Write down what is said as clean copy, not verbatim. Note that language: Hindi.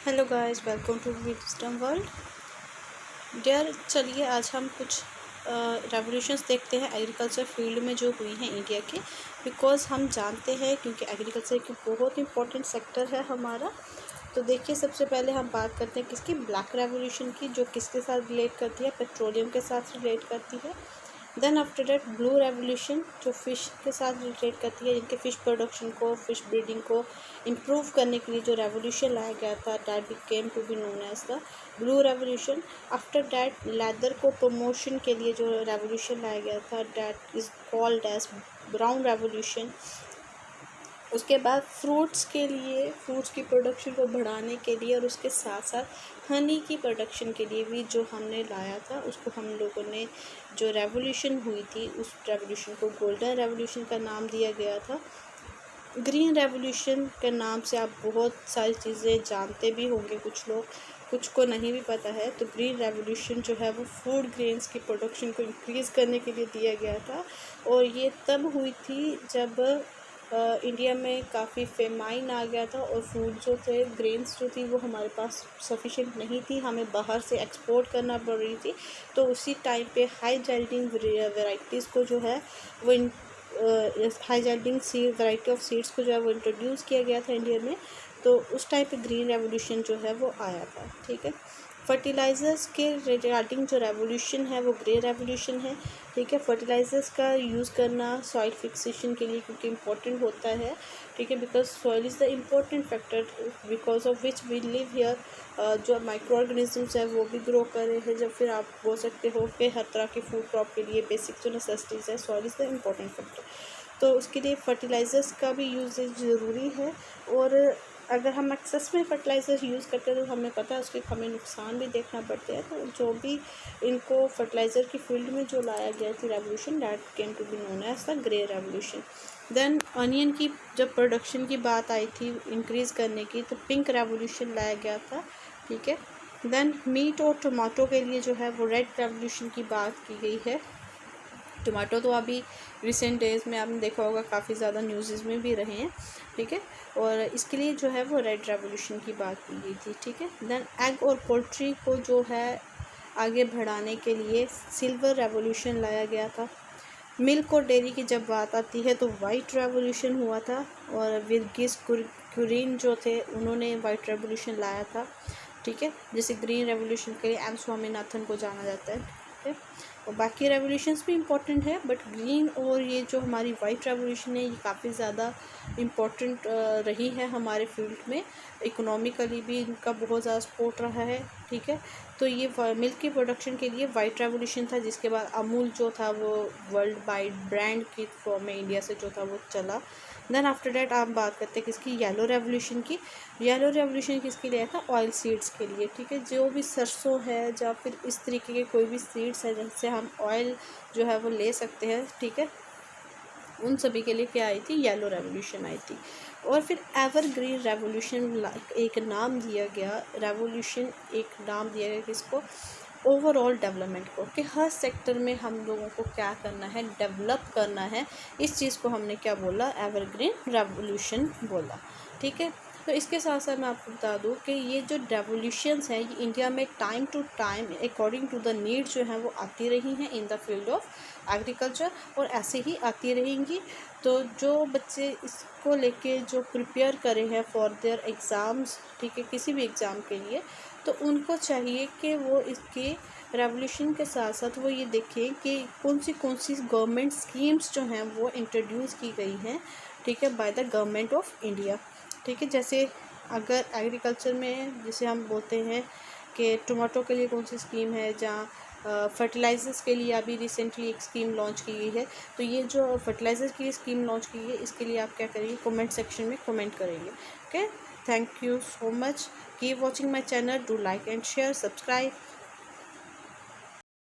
Hello guys, welcome to wisdom world. Dear, चलिए आज हम कुछ रेवोल्यूशंस देखते हैं एग्रीकल्चर फील्ड में जो हुई हैं इंडिया के। बिकॉज़ हम जानते हैं, क्योंकि एग्रीकल्चर की बहुत इंपॉर्टेंट सेक्टर है हमारा। तो देखिए, सबसे पहले हम बात करते हैं किसकी, ब्लैक रेवोल्यूशन की, जो किसके साथ रिलेट करती है, पेट्रोलियम के साथ रिलेट करती है। Then after that blue revolution, जो फ़िश के साथ रिलेट करती है, जिनके फ़िश प्रोडक्शन को, फ़िश ब्रीडिंग को इम्प्रूव करने के लिए जो रेवोल्यूशन लाया गया था, that became to be known as the blue revolution. After that leather को प्रमोशन के लिए जो रेवोल्यूशन लाया गया था, that is called as brown revolution. उसके बाद फ्रूट्स के लिए, फ्रूट्स की प्रोडक्शन को बढ़ाने के लिए, और उसके साथ साथ हनी की प्रोडक्शन के लिए भी जो हमने लाया था, उसको हम लोगों ने, जो रेवोल्यूशन हुई थी, उस रेवोल्यूशन को गोल्डन रेवोल्यूशन का नाम दिया गया था। ग्रीन रेवोल्यूशन के नाम से आप बहुत सारी चीज़ें जानते भी होंगे, कुछ लोग, कुछ को नहीं भी पता है। तो ग्रीन रेवोल्यूशन जो है वो फूड ग्रेन्स की प्रोडक्शन को इंक्रीज़ करने के लिए दिया गया था, और ये तब हुई थी जब इंडिया में काफ़ी फेमाइन आ गया था, और फूड जो थे, ग्रेन्स जो थी, वो हमारे पास सफिशिएंट नहीं थी, हमें बाहर से एक्सपोर्ट करना पड़ रही थी। तो उसी टाइम पे हाई जाइल्डिंग वेराइटीज़ को जो है वो high yielding seed variety of seeds को जो है वो इंट्रोड्यूस किया गया था इंडिया में। तो उस टाइम पे ग्रीन रेवोल्यूशन जो है वो आया था। ठीक है। फर्टिलाइज़र्स के रिगार्डिंग जो रेवोल्यूशन है वो ग्रे रेवोल्यूशन है। ठीक है। फर्टिलाइज़र्स का यूज़ करना सॉइल फिक्सेशन के लिए क्योंकि इम्पोर्टेंट होता है। ठीक है। Because soil is the important factor because of which we live here. जो माइक्रो ऑर्गेनिजम्स है वो भी ग्रो कर रहे हैं। जब फिर आप बोल सकते हो कि हर तरह के फूड क्रॉप के लिए बेसिक जो नेसेसिटीज़ है, soil is the important factor. तो उसके लिए फर्टिलाइज़र्स का भी यूजेज ज़रूरी है। और अगर हम एक्सेस में फर्टिलाइज़र यूज़ करते हैं तो हमें पता है उसके हमें नुकसान भी देखना पड़ते हैं। तो जो भी इनको फर्टिलाइज़र की फील्ड में जो लाया गया थी revolution, that came to be known as the grey revolution. Then onion की जब प्रोडक्शन की बात आई थी इंक्रीज़ करने की, तो पिंक रेवोल्यूशन लाया गया था। ठीक है। देन मीट और टमाटो के लिए जो है वो रेड रेवोल्यूशन की बात की गई है। टमाटो तो अभी रिसेंट डेज़ में आपने देखा होगा, काफ़ी ज़्यादा न्यूज़ में भी रहे हैं। ठीक है। और इसके लिए जो है वो रेड रेवोल्यूशन की बात की गई थी। ठीक है। देन एग और पोल्ट्री को जो है आगे बढ़ाने के लिए सिल्वर रेवोल्यूशन लाया गया था। मिल्क और डेयरी की जब बात आती है तो वाइट रेवोल्यूशन हुआ था, और विर्गिस कुरिन जो थे उन्होंने वाइट रेवोल्यूशन लाया था। ठीक है। जैसे ग्रीन रेवोल्यूशन के लिए एम स्वामीनाथन को जाना जाता है। ठीक है। और बाकी रेवोल्यूशंस भी इम्पोर्टेंट है, बट ग्रीन और ये जो हमारी वाइट रेवोल्यूशन है ये काफ़ी ज़्यादा इम्पोर्टेंट रही है हमारे फील्ड में। इकोनॉमिकली भी इनका बहुत ज़्यादा सपोर्ट रहा है। ठीक है। तो ये मिल्क की प्रोडक्शन के लिए वाइट रेवोल्यूशन था, जिसके बाद अमूल जो था वो वर्ल्ड वाइड ब्रांड की फॉर्म में इंडिया से जो था वो चला। देन आफ्टर डैट आप बात करते हैं किसकी, येलो रेवोल्यूशन की। येलो रेवोल्यूशन किसके लिए था, ऑयल सीड्स के लिए। ठीक है। जो भी सरसों है या फिर इस तरीके के कोई भी सीड्स है जिससे हम ऑयल जो है वो ले सकते हैं। ठीक है। उन सभी के लिए क्या आई थी, येलो रेवोल्यूशन आई थी। और फिर एवरग्रीन रेवोल्यूशन एक नाम दिया गया, रेवोल्यूशन एक नाम दिया गया किसको, ओवरऑल डेवलपमेंट को, कि हर सेक्टर में हम लोगों को क्या करना है, डेवलप करना है। इस चीज़ को हमने क्या बोला, एवरग्रीन रेवोल्यूशन बोला। ठीक है। तो इसके साथ साथ मैं आपको बता दूं कि ये जो रेवोल्यूशंस हैं ये इंडिया में time to time according to the need जो है वो आती रही हैं in the field of agriculture, और ऐसे ही आती रहेंगी। तो जो बच्चे इसको लेके जो प्रिपेयर करे हैं फॉर देयर एग्ज़ाम्स, ठीक है, किसी भी एग्ज़ाम के लिए, तो उनको चाहिए कि वो इसके रेवोल्यूशन के साथ साथ वो ये देखें कि कौन सी गवर्नमेंट स्कीम्स जो हैं वो इंट्रोड्यूस की गई हैं। ठीक है। By the government of India. ठीक है। जैसे अगर एग्रीकल्चर में जैसे हम बोलते हैं कि टमाटो के लिए कौन सी स्कीम है, जहाँ फर्टिलाइज़र्स के लिए अभी रिसेंटली एक स्कीम लॉन्च की गई है। तो ये जो फर्टिलाइज़र्स की स्कीम लॉन्च की गई है, इसके लिए आप क्या करेंगे, कमेंट सेक्शन में कमेंट करेंगे। Okay. Thank you so much. Keep watching my channel, do like and share, subscribe.